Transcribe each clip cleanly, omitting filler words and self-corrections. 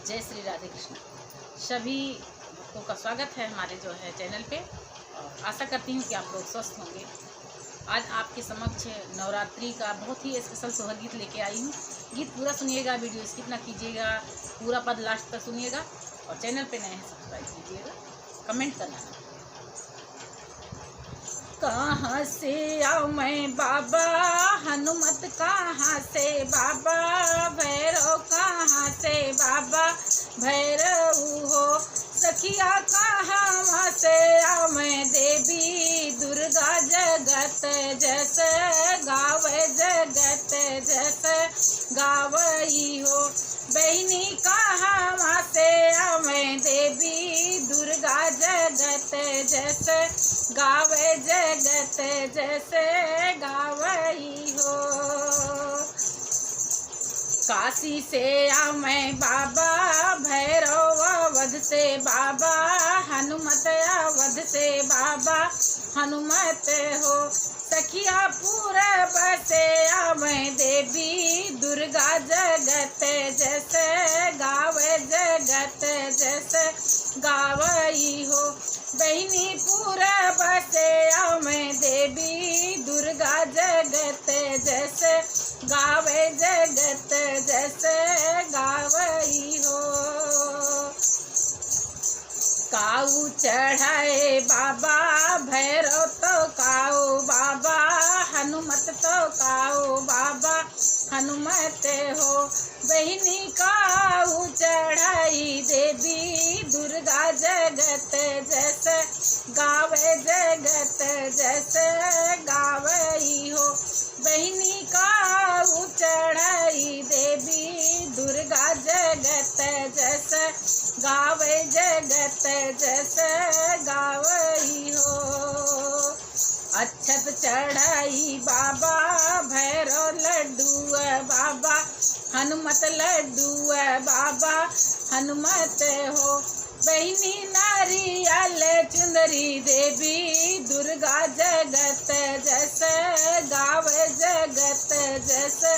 जय श्री राधे कृष्ण। सभी भक्तों का स्वागत है हमारे जो है चैनल पे, और आशा करती हूँ कि आप लोग स्वस्थ होंगे। आज आपके समक्ष नवरात्रि का बहुत ही स्पेशल सोहर गीत लेके आई हूँ। गीत पूरा सुनिएगा, वीडियो स्किप ना कीजिएगा, पूरा पद लास्ट तक सुनिएगा, और चैनल पे नए हैं सब्सक्राइब कीजिएगा, कमेंट करना। कहाँ से आऊँ मैं बाबा हनुमत, कहाँ से बाबा भैरव, कहाँ से बाबा भैरव हो सखिया, कहाँ से आऊँ मैं देवी दुर्गा, जगत जस गावे, जगत जस गावई हो बहनी, कहाँ से आऊँ मैं देवी दुर्गा, जगत जस गावे, जगत जैसे गावई हो। काशी से आऊँ मैं बाबा भैरव, अवध से बाबा हनुमत, अवध से बाबा हनुमत हो सखिया, पूरब से आऊँ मैं देवी दुर्गा, जगत जैसे गावे, जगत जैसे गावई हो बहनी, पूरब से आऊँ मैं देवी दुर्गा, जगत जैसे गावे, जगत जैसे गावई हो। काऊ चढ़ाए बाबा भैरव, तो काऊ बाबा हनुमत, तो काऊ बाबा हनुमत हो बहनी, काऊ चढ़ाई देवी दुर्गा, जगत जैसे गावे, जगत जैसे गावई हो बहनी, काऊ चढ़ाई देवी दुर्गा, जगत जैसे गावे, जगत जैसे गावई हो। अक्षत चढ़ाई बाबा भैरव, लड्डू बाबा हनुमत, लड्डू बाबा हनुमत हो बहनी, नारियल चुंदरी देवी दुर्गा, जगत जैसे गावे, जगत जैसे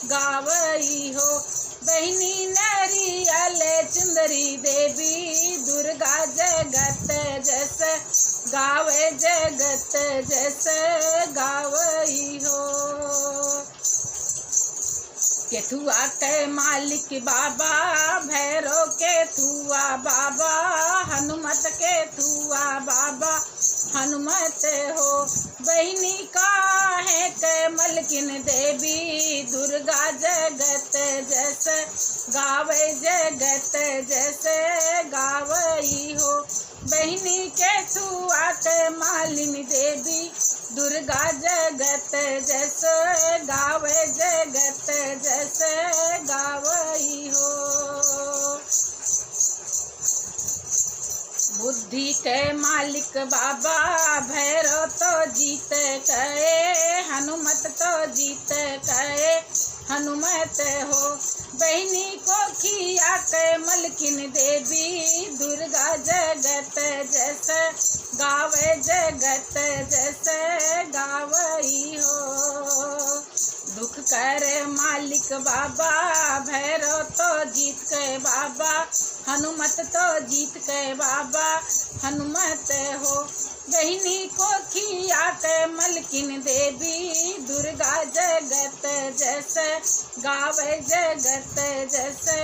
गावई हो बहनी, नारियल चुंदरी देवी दुर्गा, जगत जैसे गावे, जगत जैसे गावई हो। केथुआ के मालिक बाबा भैरव, केथुआ बाबा हनुमत, केथुआ बाबा हनुमत हो बहनी, काहे के मलकिन देवी दुर्गा, जगत जैसे गावे, जगत जैसे गावई हो बहनी, केथुआ के मालिन देवी दुर्गा, जगत जैसे गावे, जगत जैसे गावई हो। बुद्धि के मालिक बाबा भैरव, तो जीत कहे हनुमत, तो जीत कहे हनुमत हो बहनी, को खिया के मलकिन देवी दुर्गा, जगत जैसे गावे, जगत जैसे गावई हो। दुख करे मालिक बाबा भैरव, तो जीत के बाबा हनुमत, तो जीत के बाबा हनुमत हो बहनी, को खिया के मलकिन देवी दुर्गा, जगत जैसे गावे, जगत जैसे